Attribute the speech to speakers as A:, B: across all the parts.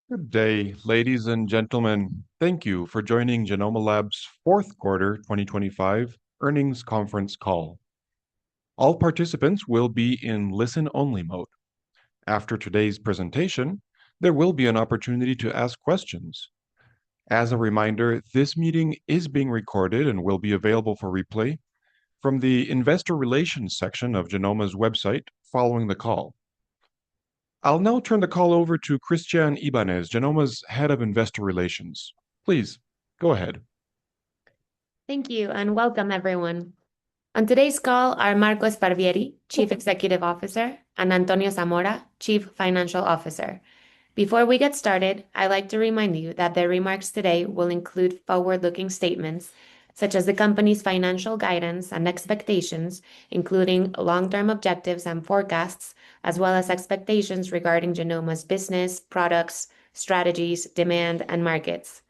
A: Good day, ladies and gentlemen. Thank you for joining Genomma Lab's fourth quarter 2025 earnings conference call. All participants will be in listen-only mode. After today's presentation, there will be an opportunity to ask questions. As a reminder, this meeting is being recorded and will be available for replay from the Investor Relations section of Genomma's website following the call. I'll now turn the call over to Christian Ibanez, Genomma's Head of Investor Relations. Please, go ahead.
B: Thank you, and welcome everyone. On today's call are Marco Sparvieri, Chief Executive Officer, and Antonio Zamora, Chief Financial Officer. Before we get started, I'd like to remind you that their remarks today will include forward-looking statements, such as the company's financial guidance and expectations, including long-term objectives and forecasts, as well as expectations regarding Genomma's business, products, strategies, demand, and markets.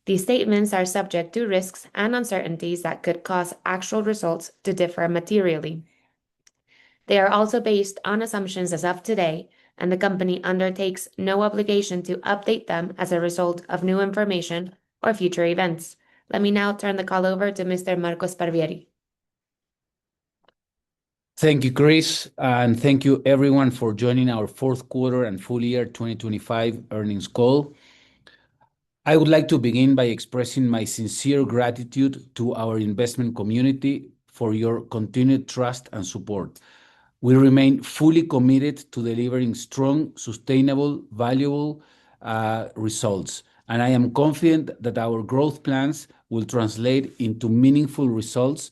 B: These statements are subject to risks and uncertainties that could cause actual results to differ materially. They are also based on assumptions as of today, and the company undertakes no obligation to update them as a result of new information or future events. Let me now turn the call over to Mr. Marco Sparvieri.
C: Thank you, Chris, and thank you everyone for joining our fourth quarter and full year 2025 earnings call. I would like to begin by expressing my sincere gratitude to our investment community for your continued trust and support. We remain fully committed to delivering strong, sustainable, valuable results, and I am confident that our growth plans will translate into meaningful results.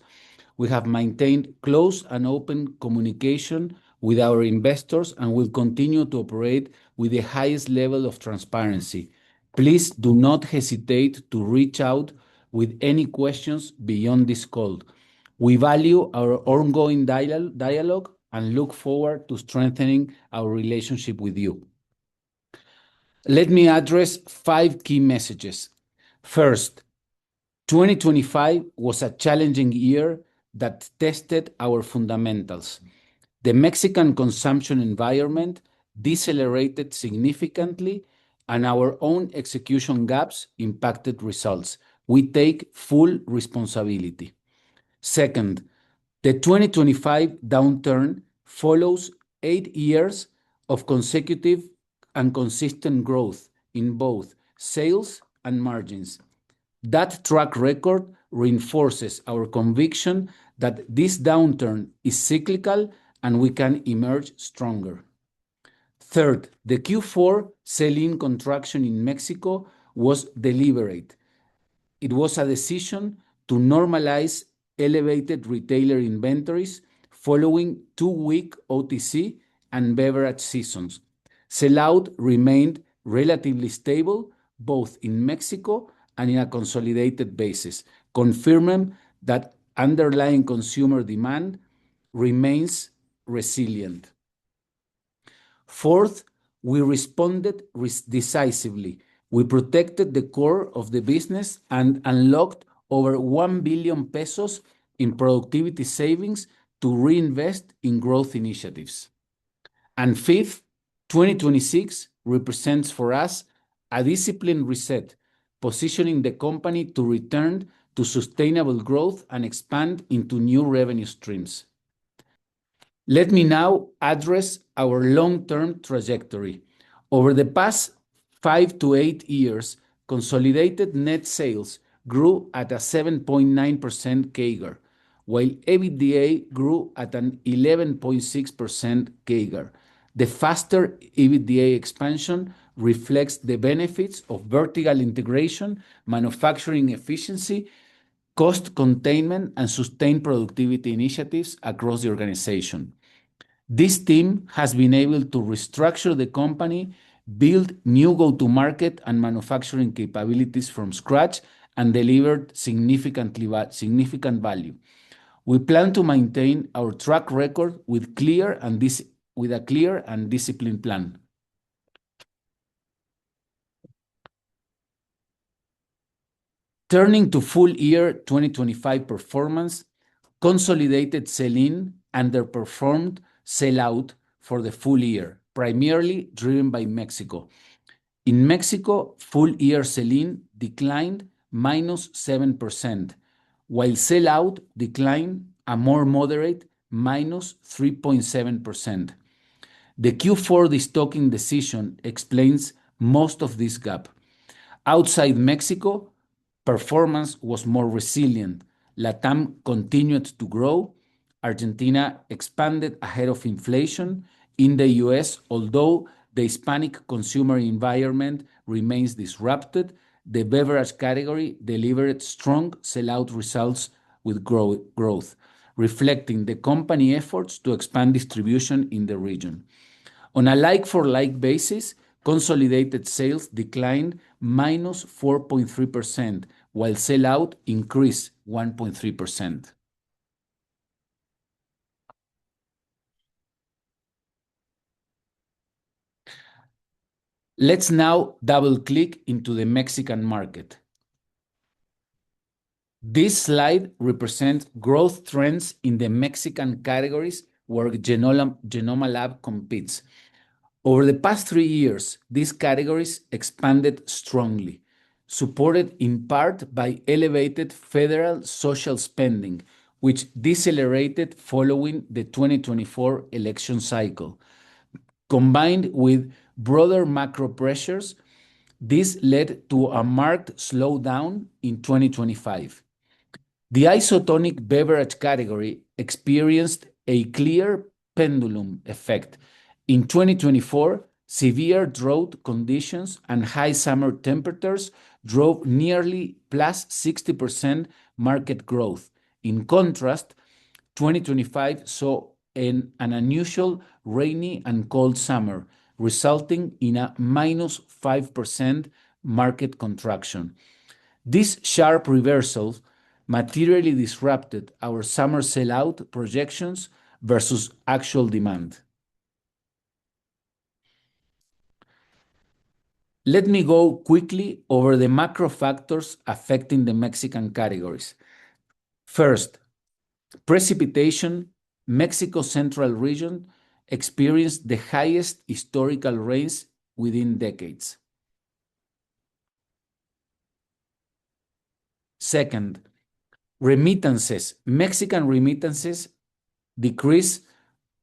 C: We have maintained close and open communication with our investors and will continue to operate with the highest level of transparency. Please do not hesitate to reach out with any questions beyond this call. We value our ongoing dialogue and look forward to strengthening our relationship with you. Let me address 5 key messages. First, 2025 was a challenging year that tested our fundamentals. The Mexican consumption environment decelerated significantly, and our own execution gaps impacted results. We take full responsibility. Second, the 2025 downturn follows 8 years of consecutive and consistent growth in both sales and margins. That track record reinforces our conviction that this downturn is cyclical and we can emerge stronger. Third, the Q4 sell-in contraction in Mexico was deliberate. It was a decision to normalize elevated retailer inventories following 2 weak OTC and beverage seasons. Sell-out remained relatively stable both in Mexico and in a consolidated basis, confirming that underlying consumer demand remains resilient. Fourth, we responded decisively. We protected the core of the business and unlocked over 1 billion pesos in productivity savings to reinvest in growth initiatives. And fifth, 2026 represents for us a disciplined reset, positioning the company to return to sustainable growth and expand into new revenue streams. Let me now address our long-term trajectory. Over the past 5 to 8 years, consolidated net sales grew at a 7.9% CAGR, while EBITDA grew at an 11.6% CAGR. The faster EBITDA expansion reflects the benefits of vertical integration, manufacturing efficiency, cost containment, and sustained productivity initiatives across the organization. This team has been able to restructure the company, build new go-to-market and manufacturing capabilities from scratch, and delivered significant value. We plan to maintain our track record with a clear and disciplined plan. Turning to full year 2025 performance, consolidated sell-in underperformed sell-out for the full year, primarily driven by Mexico. In Mexico, full-year sell-in declined -7%, while sell-out declined a more moderate -3.7%. The Q4 destocking decision explains most of this gap. Outside Mexico, performance was more resilient. LATAM continued to grow. Argentina expanded ahead of inflation. In the US, although the Hispanic consumer environment remains disrupted, the beverage category delivered strong sell-out results with growth, reflecting the company efforts to expand distribution in the region. On a like-for-like basis, consolidated sales declined -4.3%, while sell-out increased 1.3%. Let's now double-click into the Mexican market. This slide represents growth trends in the Mexican categories where Genomma Lab competes. Over the past 3 years, these categories expanded strongly, supported in part by elevated federal social spending, which decelerated following the 2024 election cycle. Combined with broader macro pressures, this led to a marked slowdown in 2025. The isotonic beverage category experienced a clear pendulum effect. In 2024, severe drought conditions and high summer temperatures drove nearly +60% market growth. In contrast, 2025 saw an unusual rainy and cold summer, resulting in a -5% market contraction. These sharp reversals materially disrupted our summer sell-out projections versus actual demand. Let me go quickly over the macro factors affecting the Mexican categories. First, precipitation. Mexico's central region experienced the highest historical rains within decades. Second, remittances. Mexican remittances decreased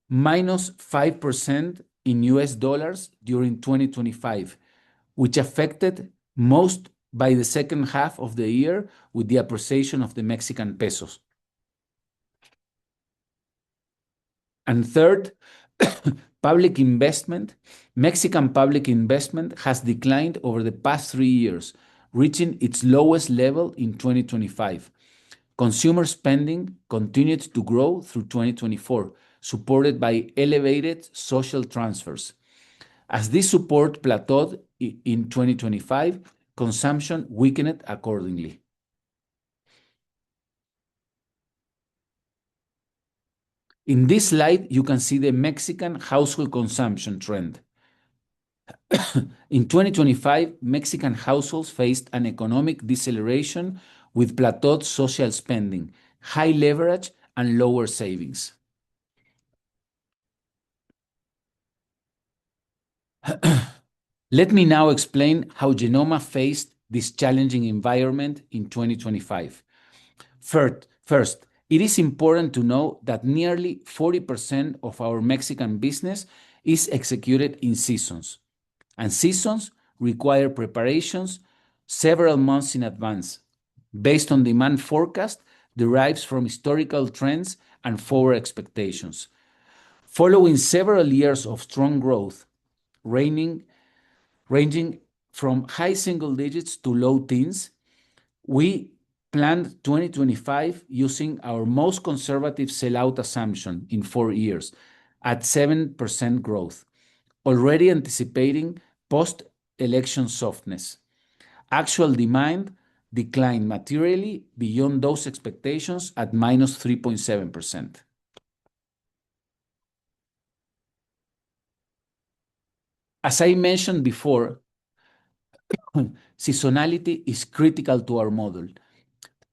C: -5% in US dollars during 2025, which affected most by the second half of the year with the appreciation of the Mexican pesos. And third, public investment. Mexican public investment has declined over the past 3 years, reaching its lowest level in 2025. Consumer spending continued to grow through 2024, supported by elevated social transfers. As this support plateaued in 2025, consumption weakened accordingly. In this slide, you can see the Mexican household consumption trend. In 2025, Mexican households faced an economic deceleration with plateaued social spending, high leverage, and lower savings. Let me now explain how Genomma faced this challenging environment in 2025. First, it is important to know that nearly 40% of our Mexican business is executed in seasons, and seasons require preparations several months in advance, based on demand forecast derives from historical trends and forward expectations. Following several years of strong growth, ranging from high single digits to low teens, we planned 2025 using our most conservative sell-out assumption in 4 years at 7% growth, already anticipating post-election softness. Actual demand declined materially beyond those expectations at -3.7%. As I mentioned before, seasonality is critical to our model.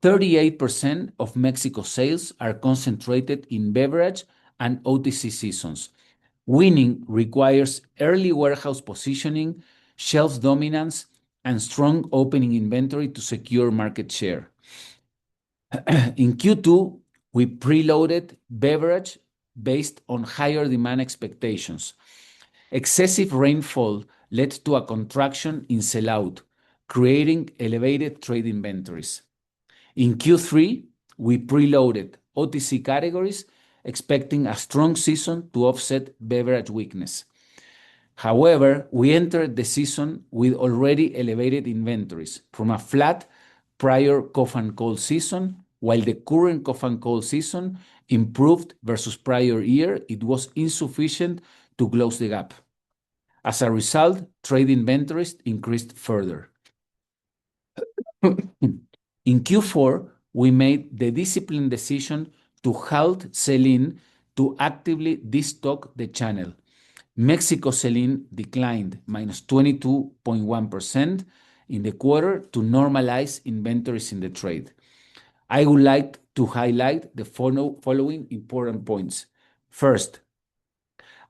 C: 38% of Mexico's sales are concentrated in beverage and OTC seasons. Winning requires early warehouse positioning, shelf dominance, and strong opening inventory to secure market share. In Q2, we preloaded beverage based on higher demand expectations. Excessive rainfall led to a contraction in sellout, creating elevated trade inventories. In Q3, we preloaded OTC categories, expecting a strong season to offset beverage weakness. However, we entered the season with already elevated inventories from a flat prior cough and cold season. While the current cough and cold season improved versus prior year, it was insufficient to close the gap. As a result, trade inventories increased further. In Q4, we made the disciplined decision to halt sell-in to actively destock the channel. Mexico sell-in declined -22.1% in the quarter to normalize inventories in the trade. I would like to highlight the following important points. First,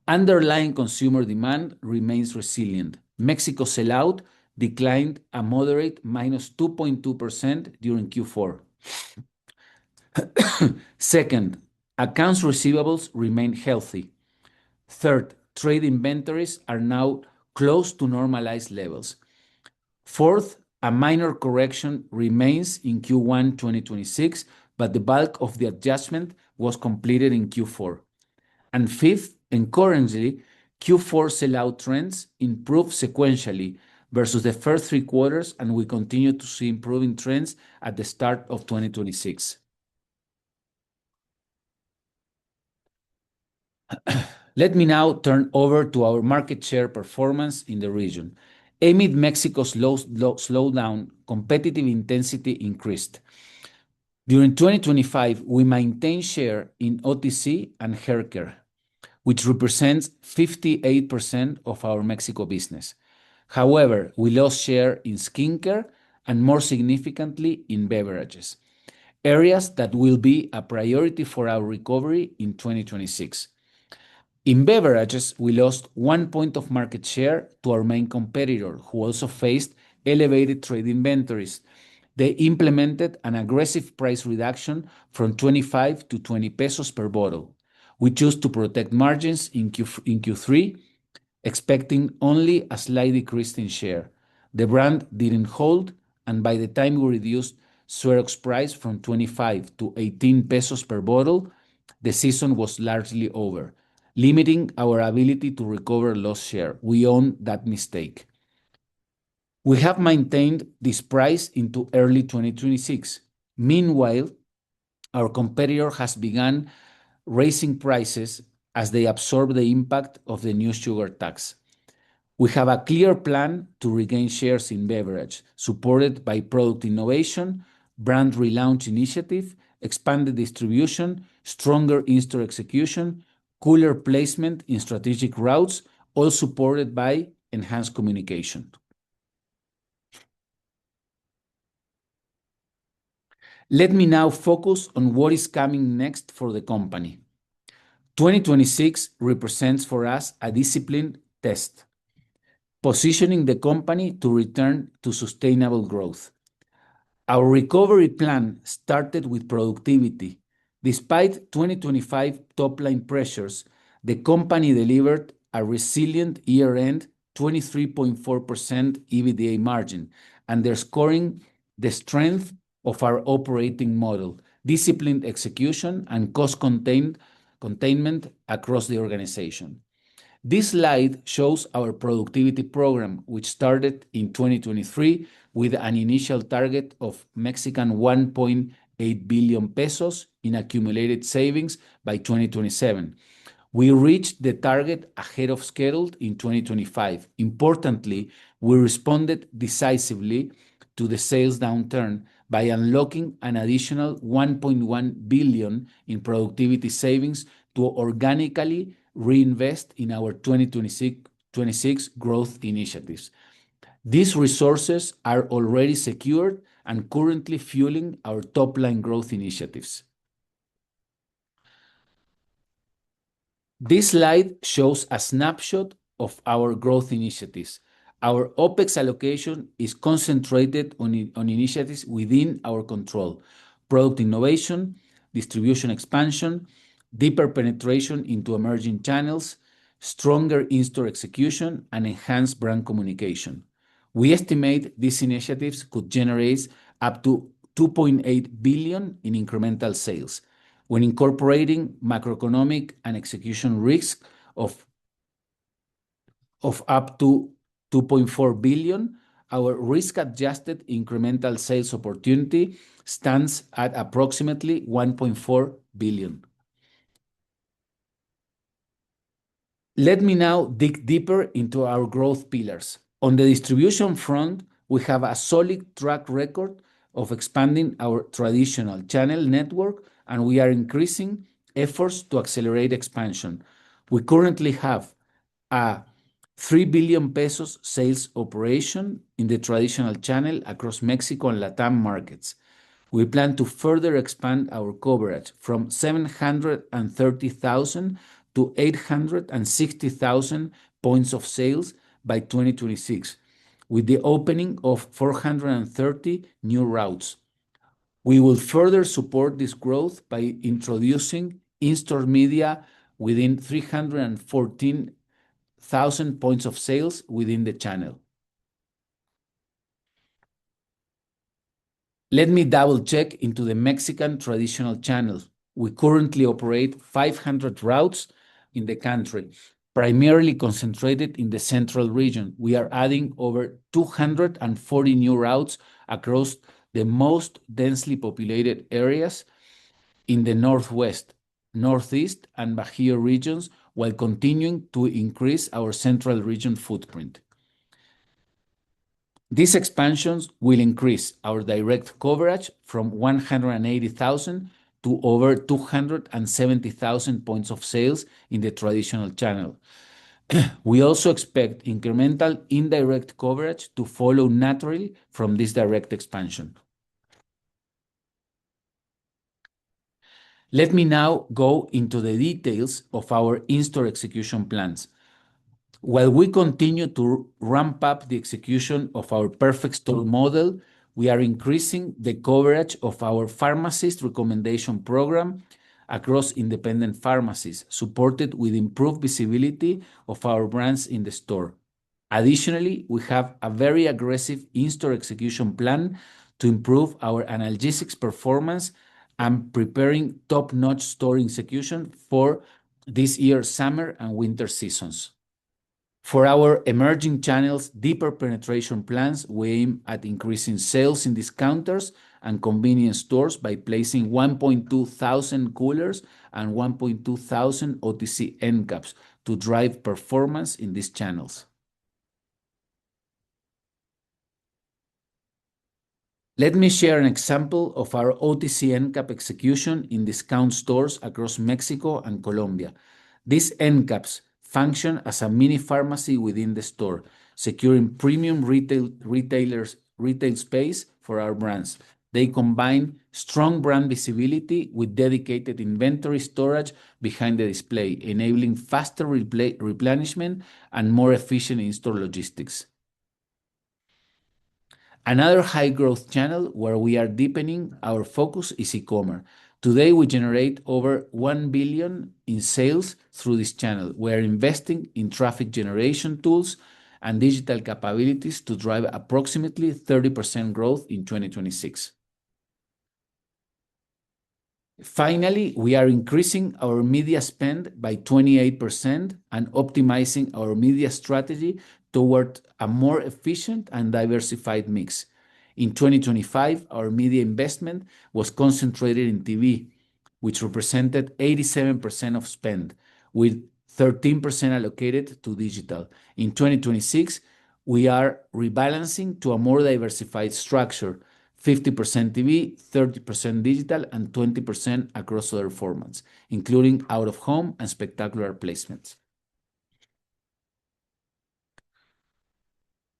C: underlying consumer demand remains resilient. Mexico sellout declined a moderate -2.2% during Q4. Second, accounts receivables remain healthy. Third, trade inventories are now close to normalized levels. Fourth, a minor correction remains in Q1 2026, but the bulk of the adjustment was completed in Q4. And fifth, encouragingly, Q4 sellout trends improved sequentially versus the first 3 quarters, and we continue to see improving trends at the start of 2026. Let me now turn over to our market share performance in the region. Amid Mexico's slowdown, competitive intensity increased. During 2025, we maintained share in OTC and haircare, which represents 58% of our Mexico business. However, we lost share in skincare and more significantly in beverages, areas that will be a priority for our recovery in 2026. In beverages, we lost 1 point of market share to our main competitor, who also faced elevated trade inventories. They implemented an aggressive price reduction from 25 to 20 pesos per bottle. We chose to protect margins in Q3, expecting only a slight decrease in share. The brand didn't hold, and by the time we reduced Suerox's price from 25 to 18 pesos per bottle, the season was largely over, limiting our ability to recover lost share. We own that mistake. We have maintained this price into early 2026. Meanwhile, our competitor has begun raising prices as they absorb the impact of the new sugar tax. We have a clear plan to regain shares in beverage, supported by product innovation, brand relaunch initiative, expanded distribution, stronger in-store execution, cooler placement in strategic routes, all supported by enhanced communication. Let me now focus on what is coming next for the company. 2026 represents for us a disciplined test, positioning the company to return to sustainable growth. Our recovery plan started with productivity. Despite 2025 top-line pressures, the company delivered a resilient year-end 23.4% EBITDA margin, underscoring the strength of our operating model, disciplined execution, and cost containment across the organization. This slide shows our productivity program, which started in 2023 with an initial target of 1.8 billion pesos in accumulated savings by 2027. We reached the target ahead of schedule in 2025. Importantly, we responded decisively to the sales downturn by unlocking an additional 1.1 billion in productivity savings to organically reinvest in our 2026 growth initiatives. These resources are already secured and currently fueling our top-line growth initiatives. This slide shows a snapshot of our growth initiatives. Our OpEx allocation is concentrated on initiatives within our control: product innovation, distribution expansion, deeper penetration into emerging channels, stronger in-store execution, and enhanced brand communication. We estimate these initiatives could generate up to 2.8 billion in incremental sales. When incorporating macroeconomic and execution risk of up to 2.4 billion, our risk-adjusted incremental sales opportunity stands at approximately 1.4 billion. Let me now dig deeper into our growth pillars. On the distribution front, we have a solid track record of expanding our traditional channel network, and we are increasing efforts to accelerate expansion. We currently have a 3 billion pesos sales operation in the traditional channel across Mexico and Latam markets. We plan to further expand our coverage from 730,000 to 860,000 points of sales by 2026, with the opening of 430 new routes. We will further support this growth by introducing in-store media within 314,000 points of sales within the channel. Let me double-check into the Mexican traditional channel. We currently operate 500 routes in the country, primarily concentrated in the central region. We are adding over 240 new routes across the most densely populated areas in the Northwest, Northeast, and Bajío regions, while continuing to increase our central region footprint. These expansions will increase our direct coverage from 180,000 to over 270,000 points of sales in the traditional channel. We also expect incremental indirect coverage to follow naturally from this direct expansion. Let me now go into the details of our in-store execution plans. While we continue to ramp up the execution of our perfect store model, we are increasing the coverage of our pharmacist recommendation program across independent pharmacies, supported with improved visibility of our brands in the store. Additionally, we have a very aggressive in-store execution plan to improve our analgesics performance and preparing top-notch store execution for this year's summer and winter seasons. For our emerging channels deeper penetration plans, we aim at increasing sales in discounters and convenience stores by placing 1,200 coolers and 1,200 OTC end caps to drive performance in these channels. Let me share an example of our OTC end cap execution in discount stores across Mexico and Colombia. These end caps function as a mini pharmacy within the store, securing premium retail space for our brands. They combine strong brand visibility with dedicated inventory storage behind the display, enabling faster replenishment and more efficient in-store logistics. Another high-growth channel where we are deepening our focus is e-commerce. Today, we generate over 1 billion in sales through this channel. We are investing in traffic generation tools and digital capabilities to drive approximately 30% growth in 2026. Finally, we are increasing our media spend by 28% and optimizing our media strategy toward a more efficient and diversified mix. In 2025, our media investment was concentrated in TV, which represented 87% of spend, with 13% allocated to digital. In 2026, we are rebalancing to a more diversified structure: 50% TV, 30% digital, and 20% across other formats, including out-of-home and spectacular placements.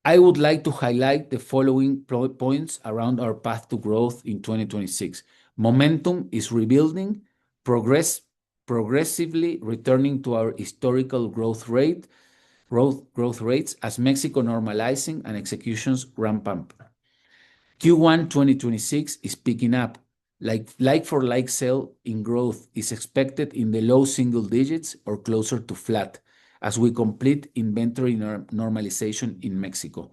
C: I would like to highlight the following points around our path to growth in 2026. Momentum is rebuilding, progressively returning to our historical growth rate growth rates as Mexico normalizing and executions ramp up. Q1 2026 is picking up. Like-for-like sales growth is expected in the low single digits or closer to flat as we complete inventory normalization in Mexico.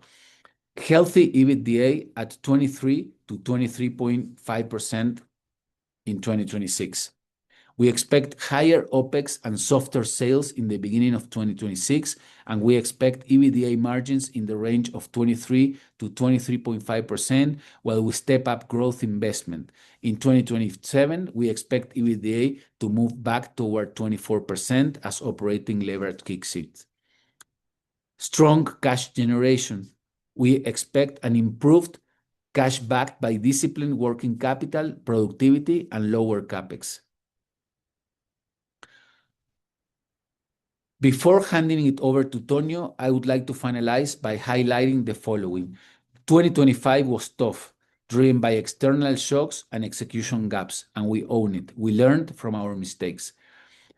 C: Healthy EBITDA at 23% to 23.5% in 2026. We expect higher OpEx and softer sales in the beginning of 2026, and we expect EBITDA margins in the range of 23% to 23.5% while we step up growth investment. In 2027, we expect EBITDA to move back toward 24% as operating leverage kicks in. Strong cash generation. We expect an improved cash backed by disciplined working capital, productivity, and lower CapEx. Before handing it over to Tonio, I would like to finalize by highlighting the following. 2025 was tough, driven by external shocks and execution gaps, and we own it. We learned from our mistakes.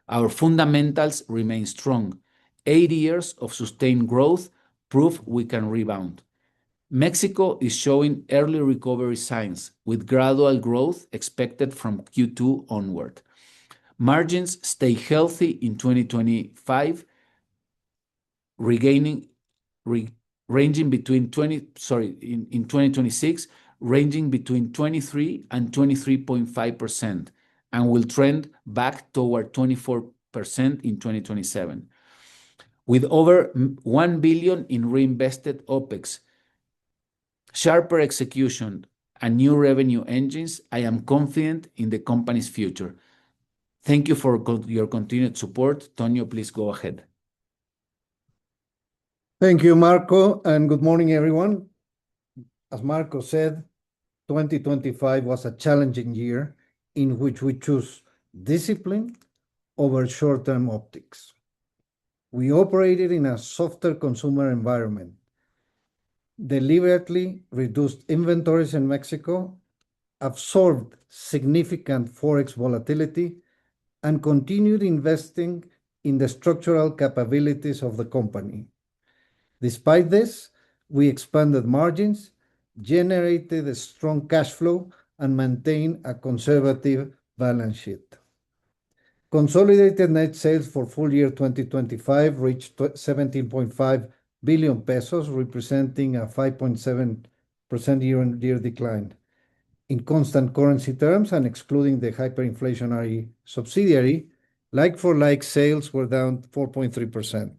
C: Our fundamentals remain strong. 8 years of sustained growth prove we can rebound. Mexico is showing early recovery signs, with gradual growth expected from Q2 onward. Margins stay healthy in 2025, ranging between 2026, ranging between 23% and 23.5%, and will trend back toward 24% in 2027. With over 1 billion in reinvested OpEx, sharper execution, and new revenue engines, I am confident in the company's future. Thank you for your continued support. Tonio, please go ahead.
D: Thank you, Marco, and good morning, everyone. As Marco said, 2025 was a challenging year in which we chose discipline over short-term optics. We operated in a softer consumer environment, deliberately reduced inventories in Mexico, absorbed significant forex volatility, and continued investing in the structural capabilities of the company. Despite this, we expanded margins, generated a strong cash flow, and maintained a conservative balance sheet. Consolidated net sales for full year 2025 reached 17.5 billion pesos, representing a 5.7% year-on-year decline. In constant currency terms and excluding the hyperinflationary subsidiary, like-for-like sales were down 4.3%.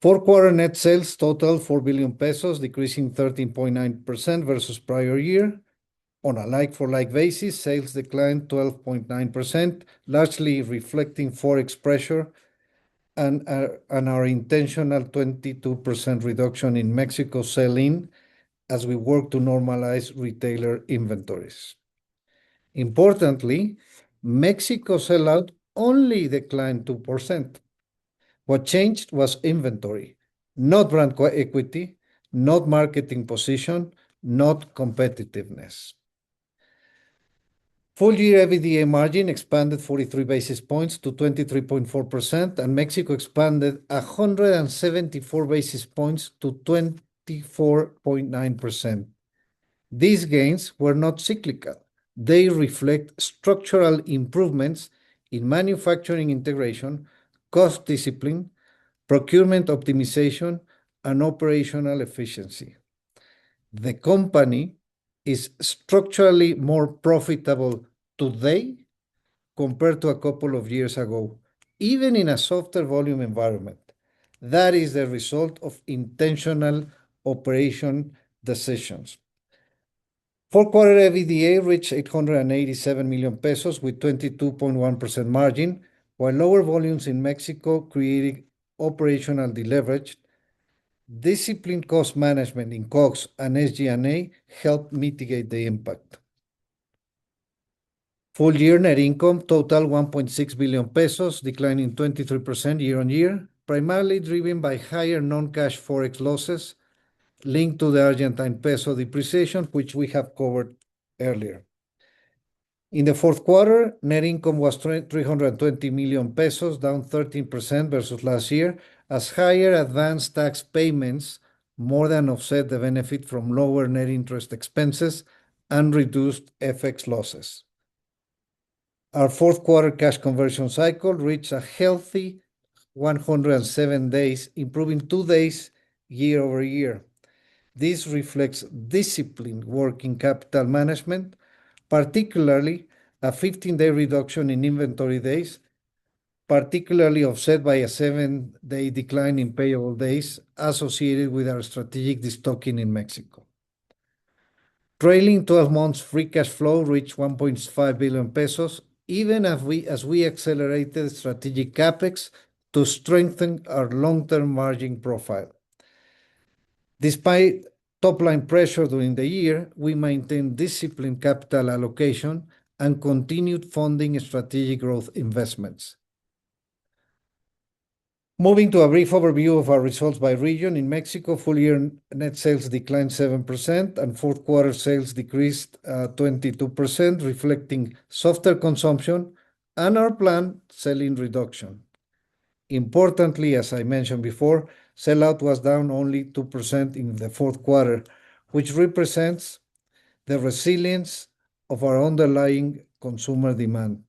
D: Fourth quarter net sales totaled 4 billion pesos, decreasing 13.9% versus prior year. On a like-for-like basis, sales declined 12.9%, largely reflecting forex pressure and our intentional 22% reduction in Mexico sell-in as we work to normalize retailer inventories. Importantly, Mexico sell-out only declined 2%. What changed was inventory, not brand equity, not marketing position, not competitiveness. Full year EBITDA margin expanded 43 basis points to 23.4%, and Mexico expanded 174 basis points to 24.9%. These gains were not cyclical. They reflect structural improvements in manufacturing integration, cost discipline, procurement optimization, and operational efficiency. The company is structurally more profitable today compared to a couple of years ago, even in a softer volume environment. That is the result of intentional operation decisions. Fourth quarter EBITDA reached 887 million pesos with 22.1% margin, while lower volumes in Mexico created operational deleverage. Disciplined cost management in COGS and SG&A helped mitigate the impact. Full year net income totaled 1.6 billion pesos, declining 23% year-on-year, primarily driven by higher non-cash forex losses linked to the Argentine peso depreciation, which we have covered earlier. In the fourth quarter, net income was 320 million pesos, down 13% versus last year, as higher advanced tax payments more than offset the benefit from lower net interest expenses and reduced FX losses. Our fourth quarter cash conversion cycle reached a healthy 107 days, improving 2 days year over year. This reflects disciplined working capital management, particularly a 15-day reduction in inventory days, particularly offset by a 7-day decline in payable days associated with our strategic destocking in Mexico. Trailing 12 months free cash flow reached 1.5 billion pesos, even as we accelerated strategic CapEx to strengthen our long-term margin profile. Despite top-line pressure during the year, we maintained disciplined capital allocation and continued funding strategic growth investments. Moving to a brief overview of our results by region, in Mexico, full-year net sales declined 7%, and fourth quarter sales decreased 22%, reflecting softer consumption and our planned sell-in reduction. Importantly, as I mentioned before, sell-out was down only 2% in the fourth quarter, which represents the resilience of our underlying consumer demand.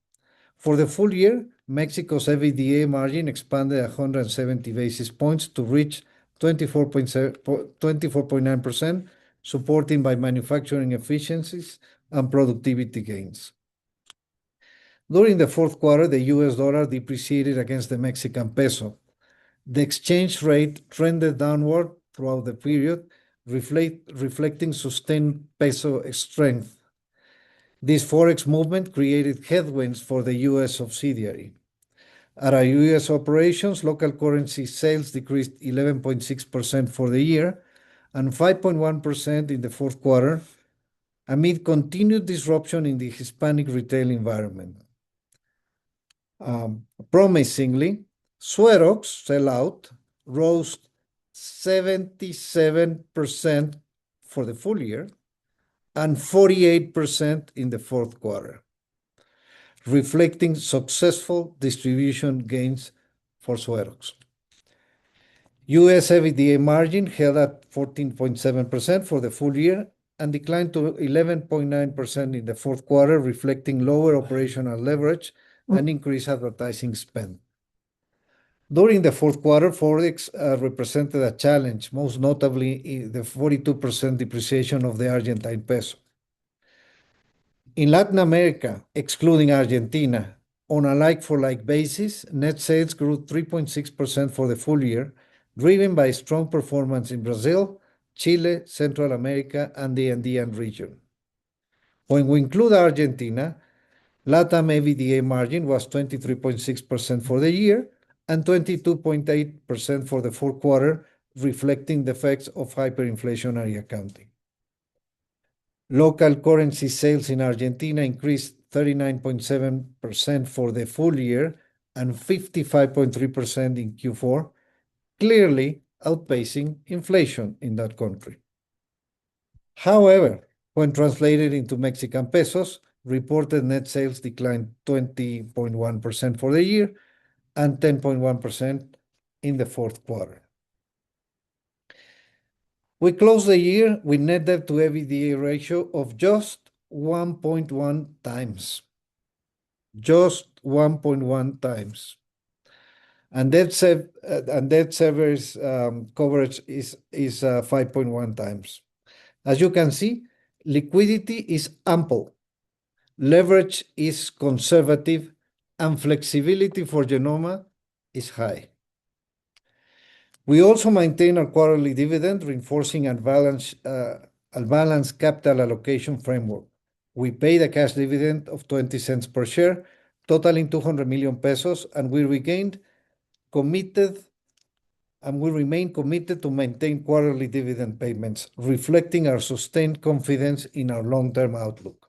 D: For the full year, Mexico's EBITDA margin expanded 170 basis points to reach 24.9%, supported by manufacturing efficiencies and productivity gains. During the fourth quarter, the US dollar depreciated against the Mexican peso. The exchange rate trended downward throughout the period, reflecting sustained peso strength. This forex movement created headwinds for the US subsidiary. At our US operations, local currency sales decreased 11.6% for the year and 5.1% in the fourth quarter, amid continued disruption in the Hispanic retail environment. Promisingly, Suerox sell-out rose 77% for the full year and 48% in the fourth quarter, reflecting successful distribution gains for Suerox. US EBITDA margin held at 14.7% for the full year and declined to 11.9% in the fourth quarter, reflecting lower operational leverage and increased advertising spend. During the fourth quarter, forex represented a challenge, most notably the 42% depreciation of the Argentine peso. In Latin America, excluding Argentina, on a like-for-like basis, net sales grew 3.6% for the full year, driven by strong performance in Brazil, Chile, Central America, and the Andean region. When we include Argentina, LATAM EBITDA margin was 23.6% for the year and 22.8% for the fourth quarter, reflecting the effects of hyperinflationary accounting. Local currency sales in Argentina increased 39.7% for the full year and 55.3% in Q4, clearly outpacing inflation in that country. However, when translated into Mexican pesos, reported net sales declined 20.1% for the year and 10.1% in the fourth quarter. We closed the year with net debt to EBITDA ratio of just 1.1 times. Just 1.1 times. And debt service coverage is 5.1 times. As you can see, liquidity is ample, leverage is conservative, and flexibility for Genomma is high. We also maintain our quarterly dividend, reinforcing a balanced capital allocation framework. We paid a cash dividend of 20 cents per share, totaling 200 million pesos, and we remain committed to maintain quarterly dividend payments, reflecting our sustained confidence in our long-term outlook.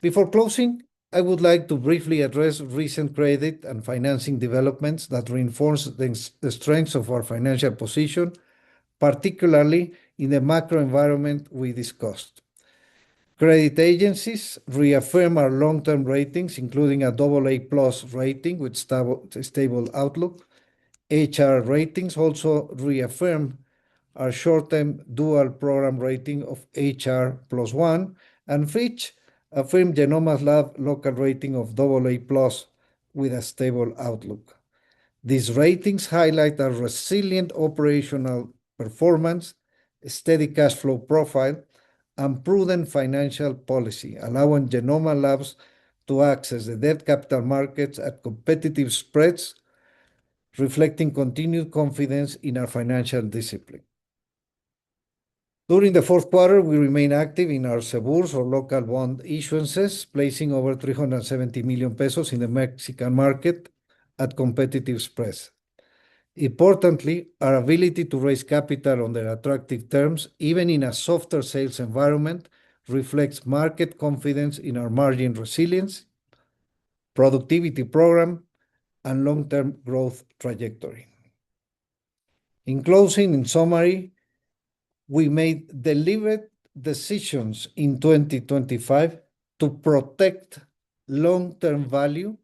D: Before closing, I would like to briefly address recent credit and financing developments that reinforce the strengths of our financial position, particularly in the macro environment we discussed. Credit agencies reaffirm our long-term ratings, including a AA+ rating with stable outlook. HR ratings also reaffirm our short-term dual program rating of HR+1, and Fitch affirmed Genomma S.A.B local rating of AA+ with a stable outlook. These ratings highlight our resilient operational performance, steady cash flow profile, and prudent financial policy, allowing Genomma Labs to access the debt capital markets at competitive spreads, reflecting continued confidence in our financial discipline. During the fourth quarter, we remain active in our CEBURs or local bond issuances, placing over 370 million pesos in the Mexican market at competitive spreads. Importantly, our ability to raise capital under attractive terms, even in a softer sales environment, reflects market confidence in our margin resilience, productivity program, and long-term growth trajectory. In closing, in summary, we made deliberate decisions in 2025 to protect long-term value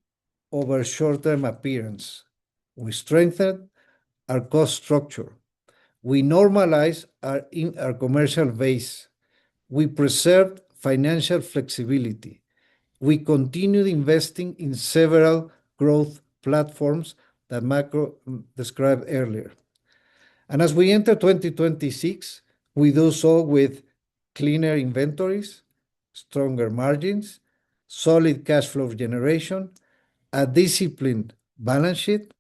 D: over short-term appearance. We strengthened our cost structure. We normalized our commercial base. We preserved financial flexibility. We continued investing in several growth platforms that Marco described earlier. As we enter 2026, we do so with cleaner inventories, stronger margins, solid cash flow generation, a disciplined balance sheet,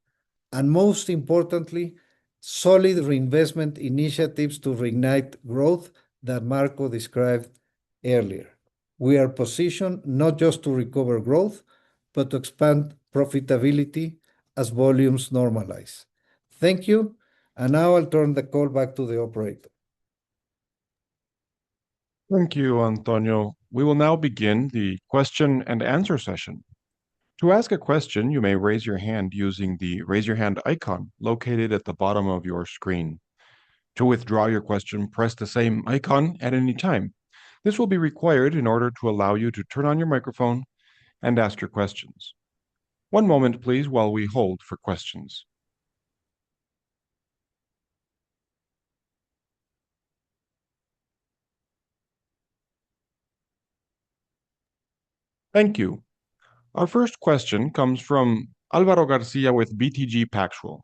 D: and most importantly, solid reinvestment initiatives to reignite growth that Marco described earlier. We are positioned not just to recover growth, but to expand profitability as volumes normalize. Thank you, and now I'll turn the call back to the operator.
A: Thank you, Antonio. We will now begin the question and answer session. To ask a question, you may raise your hand using the raise your hand icon located at the bottom of your screen. To withdraw your question, press the same icon at any time. This will be required in order to allow you to turn on your microphone and ask your questions. One moment, please, while we hold for questions. Thank you. Our first question comes from Alvaro Garcia with BTG Pactual.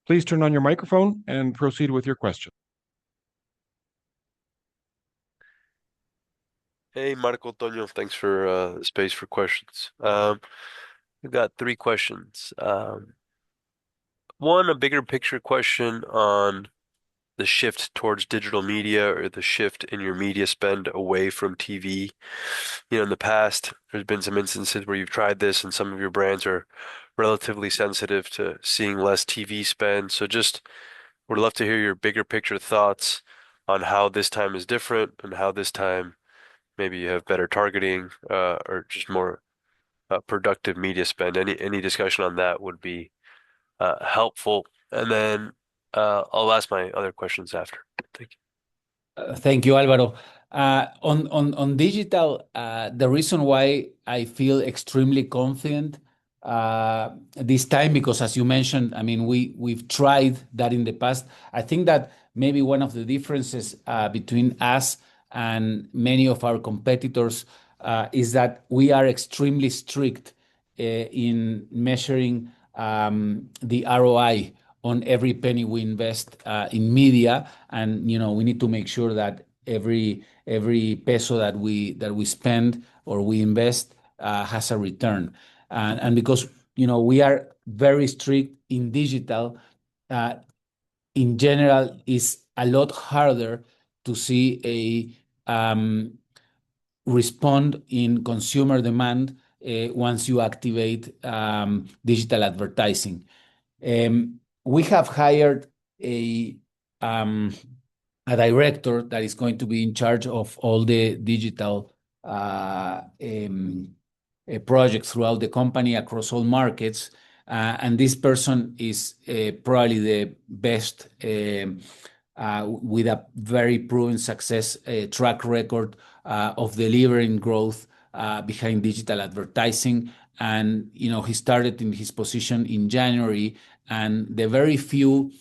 A: Please turn on your microphone and proceed with your question.
E: Hey, Marco, Antonio, thanks for the space for questions. We've got three questions. One, a bigger picture question on the shift towards digital media or the shift in your media spend away from TV. In the past, there's been some instances where you've tried this and some of your brands are relatively sensitive to seeing less TV spend. So just would love to hear your bigger picture thoughts on how this time is different and how this time maybe you have better targeting or just more productive media spend. Any discussion on that would be helpful. And then I'll ask my other questions after. Thank you.
C: Thank you, Alvaro. On digital, the reason why I feel extremely confident this time, because as you mentioned, I mean, we've tried that in the past. I think that maybe one of the differences between us and many of our competitors is that we are extremely strict in measuring the ROI on every penny we invest in media, and we need to make sure that every peso that we spend or we invest has a return. And because we are very strict in digital, in general, it's a lot harder to see a respond in consumer demand once you activate digital advertising. We have hired a director that is going to be in charge of all the digital projects throughout the company across all markets. And this person is probably the best with a very proven success track record of delivering growth behind digital advertising. And he started in his position in January, and the very few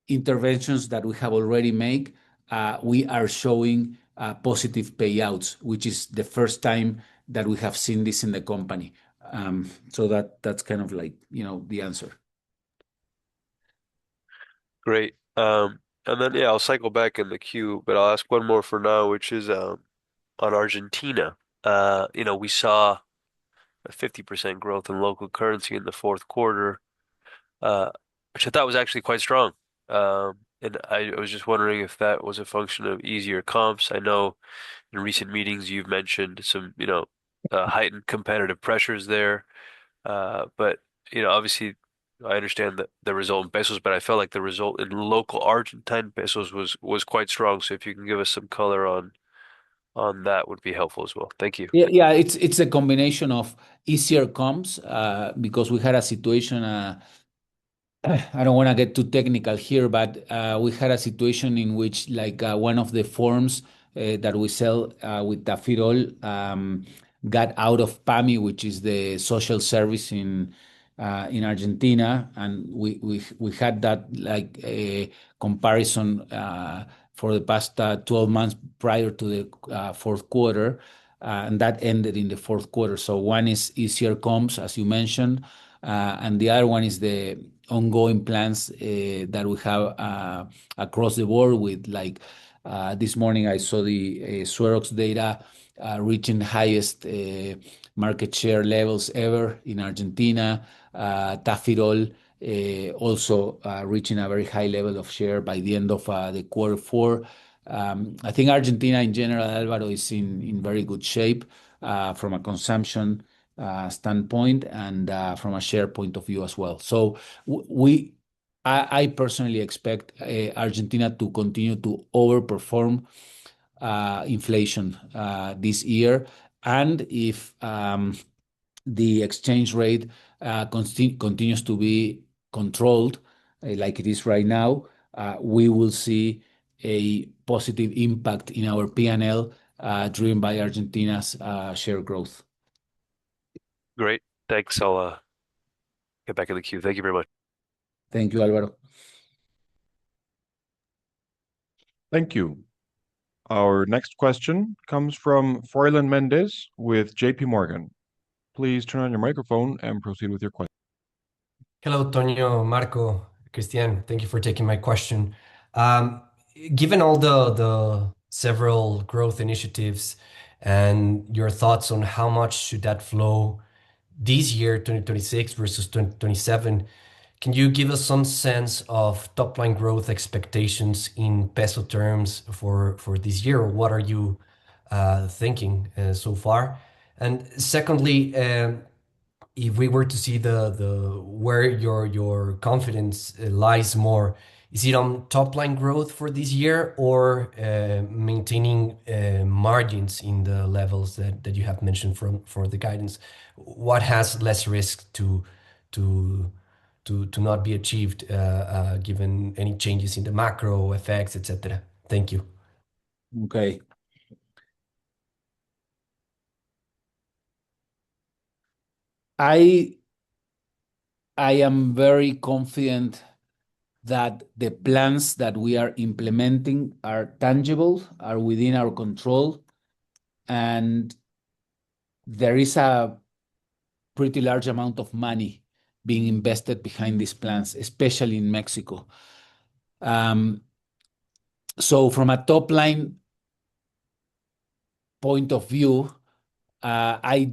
C: interventions that we have already made, we are showing positive payouts, which is the first time that we have seen this in the company. So that's kind of like, the answer.
E: Great. And then, yeah, I'll cycle back in the queue, but I'll ask one more for now, which is on Argentina. We saw a 50% growth in local currency in the fourth quarter, which I thought was actually quite strong. And I was just wondering if that was a function of easier comps. I know in recent meetings you've mentioned some, heightened competitive pressures there. But obviously, I understand that the result in pesos, but I felt like the result in local Argentine pesos was quite strong. So if you can give us some color on that would be helpful as well. Thank you.
C: Yeah, it's a combination of easier comps because we had a situation. I don't want to get too technical here, but we had a situation in which, like, one of the forms that we sell with Tafirol got out of PAMI, which is the social service in Argentina, and we had that, like, a comparison for the past 12 months prior to the fourth quarter, and that ended in the fourth quarter. So one is easier comps, as you mentioned, and the other one is the ongoing plans that we have across the board with, like, this morning I saw the Suerox data reaching highest market share levels ever in Argentina. Tafirol also reaching a very high level of share by the end of the quarter four. I think Argentina in general, Alvaro, is in very good shape from a consumption standpoint and from a share point of view as well. So I personally expect Argentina to continue to overperform inflation this year. And if the exchange rate continues to be controlled like it is right now, we will see a positive impact in our P&L driven by Argentina's share growth.
E: Great. Thanks. I'll get back in the queue. Thank you very much.
C: Thank you, Alvaro.
A: Thank you. Our next question comes from Froylan Mendez with JP Morgan. Please turn on your microphone and proceed with your question.
F: Hello, Tonio, Marco, Christian. Thank you for taking my question. Given all the several growth initiatives and your thoughts on how much should that flow this year, 2026 versus 2027, can you give us some sense of top line growth expectations in peso terms for this year? Or what are you thinking so far? And secondly, if we were to see the where your confidence lies more, is it on top line growth for this year or maintaining margins in the levels that you have mentioned for the guidance? What has less risk to not be achieved given any changes in the macro effects, etc.? Thank you.
C: Okay. I am very confident that the plans that we are implementing are tangible, are within our control, and there is a pretty large amount of money being invested behind these plans, especially in Mexico. So from a top line point of view, I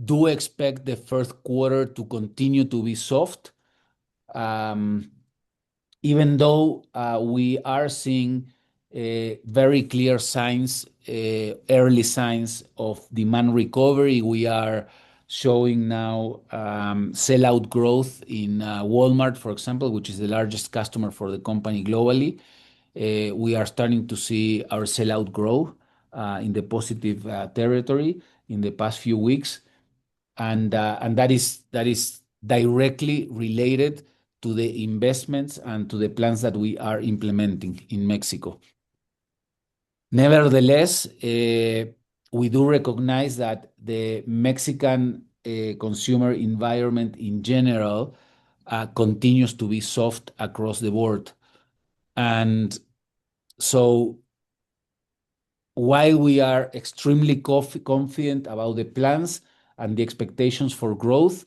C: do expect the first quarter to continue to be soft, even though we are seeing very clear signs, early signs of demand recovery. We are showing now sellout growth in Walmart, for example, which is the largest customer for the company globally. We are starting to see our sellout grow in the positive territory in the past few weeks. And that is directly related to the investments and to the plans that we are implementing in Mexico. Nevertheless, we do recognize that the Mexican consumer environment in general continues to be soft across the board. And so while we are extremely confident about the plans and the expectations for growth,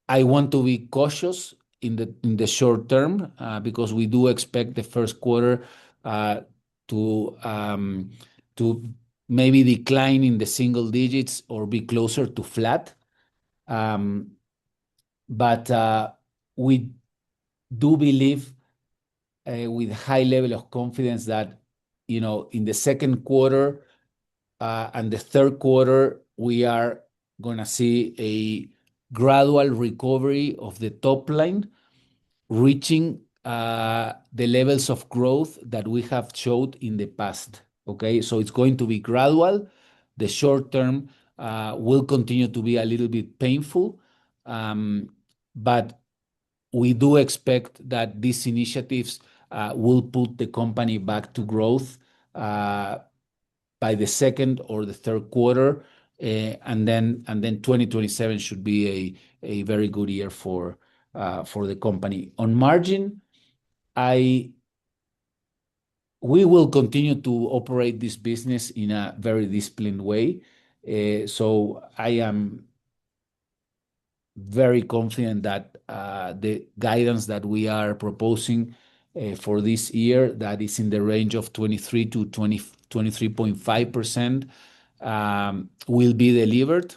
C: I want to be cautious in the short term because we do expect the first quarter uh, to um, to maybe decline in the single digits or be closer to flat. Um, but we do believe with high level of confidence that in the second quarter and the third quarter we are gonna see a gradual recovery of the top line, reaching the levels of growth that we have showed in the past. Okay, so it's going to be gradual. The short term will continue to be a little bit painful, but we do expect that these initiatives will put the company back to growth by the second or the third quarter, and then 2027 should be a very good year for the company. On margin, we will continue to operate this business in a very disciplined way. So I am very confident that the guidance that we are proposing for this year, that is in the range of 23 to 23.5%, will be delivered.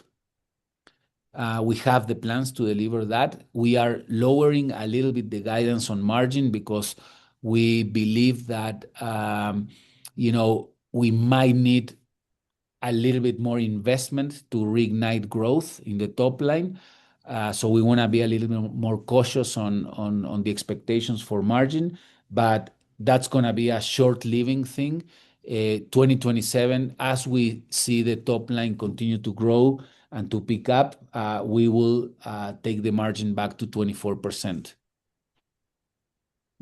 C: We have the plans to deliver that. We are lowering a little bit the guidance on margin because we believe that we might need a little bit more investment to reignite growth in the top line. So we want to be a little bit more cautious on the expectations for margin, but that's going to be a short-living thing. 2027, as we see the top line continue to grow and to pick up, we will take the margin back to 24%.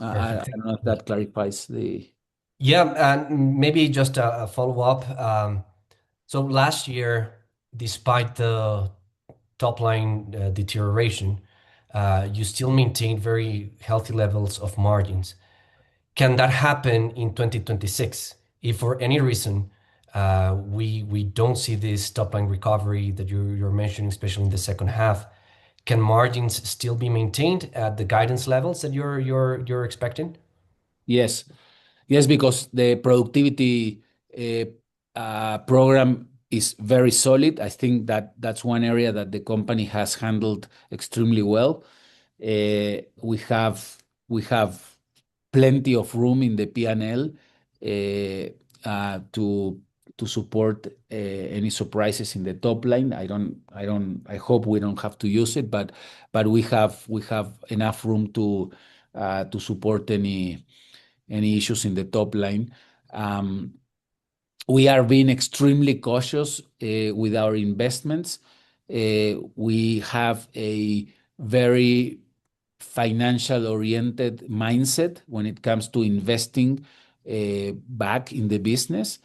C: I
F: Perfect.
C: don't know if that clarifies the.
F: Yeah, and maybe just a follow-up. So last year, despite the top line deterioration, you still maintained very healthy levels of margins. Can that happen in 2026? If for any reason we don't see this top line recovery that you're mentioning, especially in the second half, can margins still be maintained at the guidance levels that you're expecting?
C: Yes. Yes, because the productivity program is very solid. I think that that's one area that the company has handled extremely well. We have plenty of room in the P&L to support any surprises in the top line. I hope we don't have to use it, but we have enough room to support any issues in the top line. We are being extremely cautious with our investments. We have a very financial-oriented mindset when it comes to investing back in the business.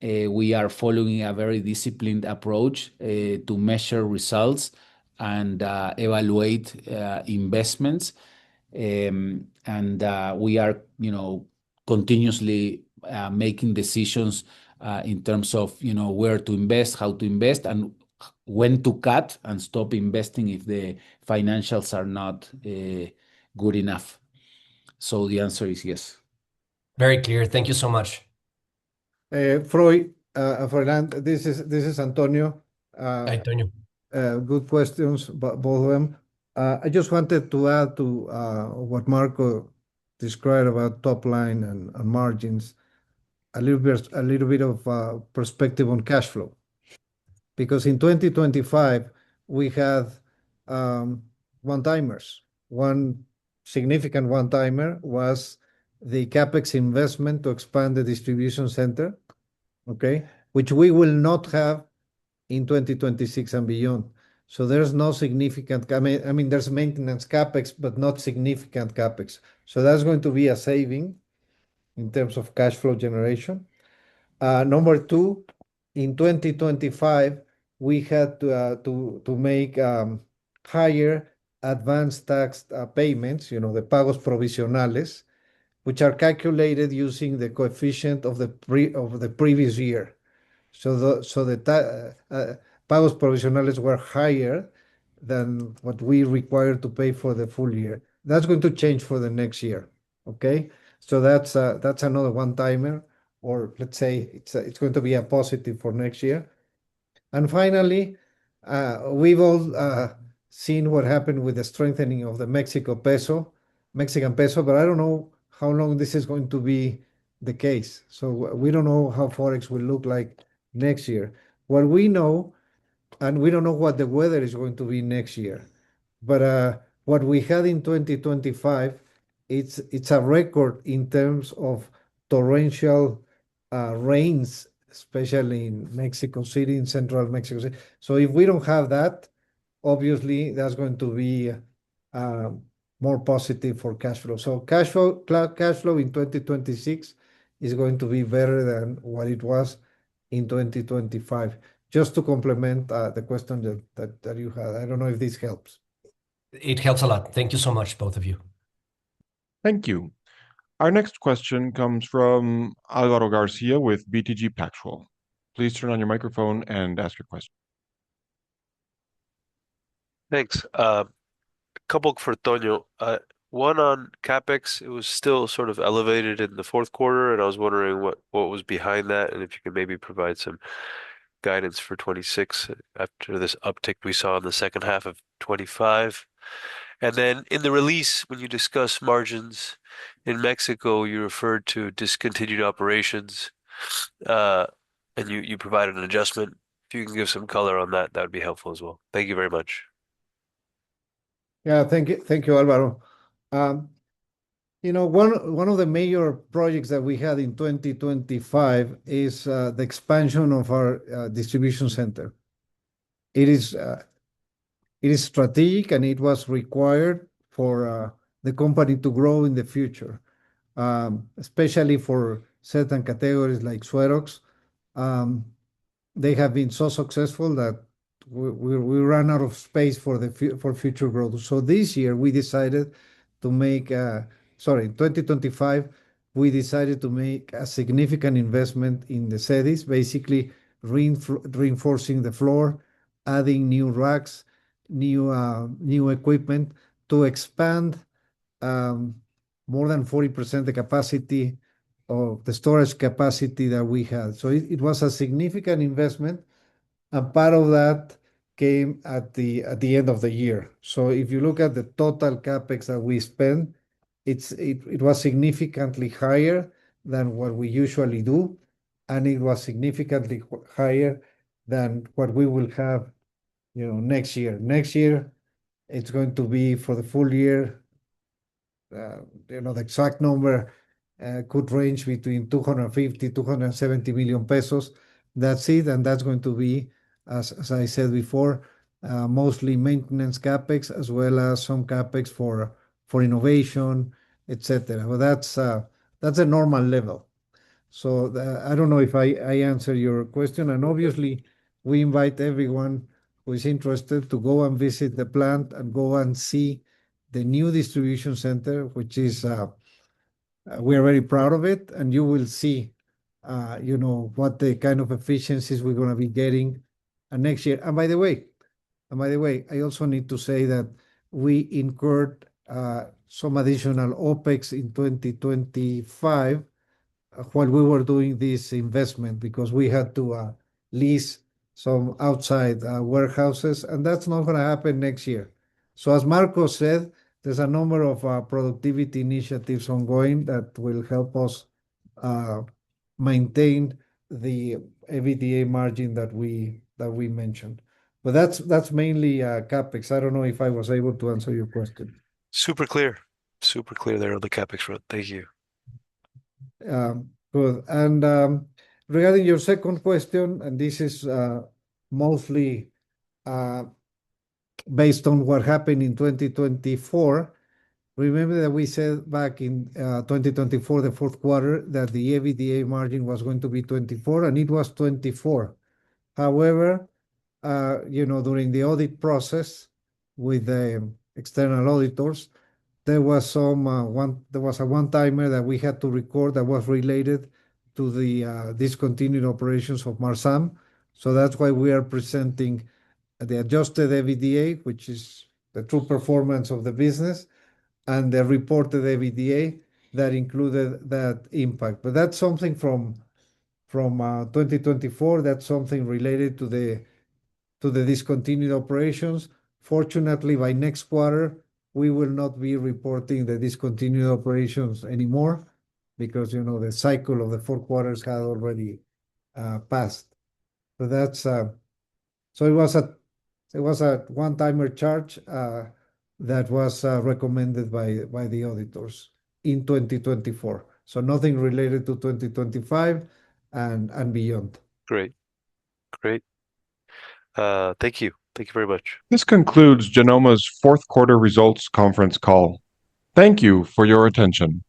C: We are following a very disciplined approach to measure results and evaluate investments. And we are, continuously making decisions in terms of, where to invest, how to invest, and when to cut and stop investing if the financials are not good enough. So the answer is yes.
F: Very clear. Thank you so much.
D: Fernand, this is Antonio.
F: Hi, Antonio.
D: Good questions, both of them. I just wanted to add to what Marco described about top line and margins, a little bit of perspective on cash flow. Because in 2025, we had one-timers. One significant one-timer was the CapEx investment to expand the distribution center, okay, which we will not have in 2026 and beyond. So there's no significant, there's maintenance CapEx, but not significant CapEx. So that's going to be a saving in terms of cash flow generation. Number two, in 2025, we had to make higher advanced tax payments, the pagos provisionales, which are calculated using the coefficient of the previous year. So the pagos provisionales were higher than what we require to pay for the full year. That's going to change for the next year. Okay, so that's another one-timer, or let's say it's going to be a positive for next year. And finally, we've all seen what happened with the strengthening of the Mexican peso, but I don't know how long this is going to be the case. So we don't know how Forex will look like next year. What we know, and we don't know what the weather is going to be next year, but what we had in 2025, it's a record in terms of torrential rains, especially in Mexico City, in central Mexico City. So if we don't have that, obviously that's going to be uh, more positive for cash flow. So cash flow in 2026 is going to be better than what it was in 2025. Just to complement the question that you had. I don't know if this helps.
F: It helps a lot. Thank you so much, both of you.
A: Thank you. Our next question comes from Alvaro Garcia with BTG Pactual. Please turn on your microphone and ask your question.
E: Thanks. A couple for Tonio. One on CapEx, it was still sort of elevated in the fourth quarter, and I was wondering what was behind that, and if you could maybe provide some guidance for 26 after this uptick we saw in the second half of 25. And then in the release, when you discuss margins in Mexico, you referred to discontinued operations, and you provided an adjustment. If you can give some color on that, that would be helpful as well. Thank you very much.
D: Yeah, thank you, Álvaro. One of the major projects that we had in 2025 is the expansion of our distribution center. It is strategic, and it was required for the company to grow in the future, especially for certain categories like Suerox. They have been so successful that we ran out of space for future growth. So this year we decided to make, in 2025, we decided to make a significant investment in the sedis, basically reinforcing the floor, adding new racks, new equipment to expand more than 40% the capacity of the storage capacity that we had. So it was a significant investment, and part of that came at the end of the year. So if you look at the total CapEx that we spent, it was significantly higher than what we usually do, and it was significantly higher than what we will have, next year. Next year, it's going to be for the full year. The exact number could range between 250 270 million pesos. That's it, and that's going to be, as I said before, mostly maintenance CapEx, as well as some CapEx for innovation, etc. But that's a normal level. So I don't know if I answer your question, and obviously we invite everyone who is interested to go and visit the plant and go and see the new distribution center, which is we are very proud of it, and you will see, what the kind of efficiencies we're going to be getting next year. And by the way, I also need to say that we incurred some additional OpEx in 2025 while we were doing this investment, because we had to lease some outside warehouses, and that's not going to happen next year. So as Marco said, there's a number of productivity initiatives ongoing that will help us maintain the EBITDA margin that we mentioned. But that's mainly CapEx. I don't know if I was able to answer your question.
E: Super clear there on the CapEx front. Thank you.
D: Good. And regarding your second question, and this is mostly based on what happened in 2024, Remember that we said back in 2024, the fourth quarter, that the EBITDA margin was going to be 24, and it was 24. However, during the audit process with the external auditors, there was a one-timer that we had to record that was related to the discontinued operations of Marsam. So that's why we are presenting the adjusted EBITDA, which is the true performance of the business, and the reported EBITDA that included that impact. But that's something from 2024. That's something related to the discontinued operations. Fortunately, by next quarter, we will not be reporting the discontinued operations anymore because the cycle of the 4 quarters had already passed. So it was a one-timer charge that was recommended by the auditors in 2024. So nothing related to 2025 and beyond.
E: Great. Great. Thank you. Thank you very much.
A: This concludes Genomma's fourth quarter results conference call. Thank you for your attention.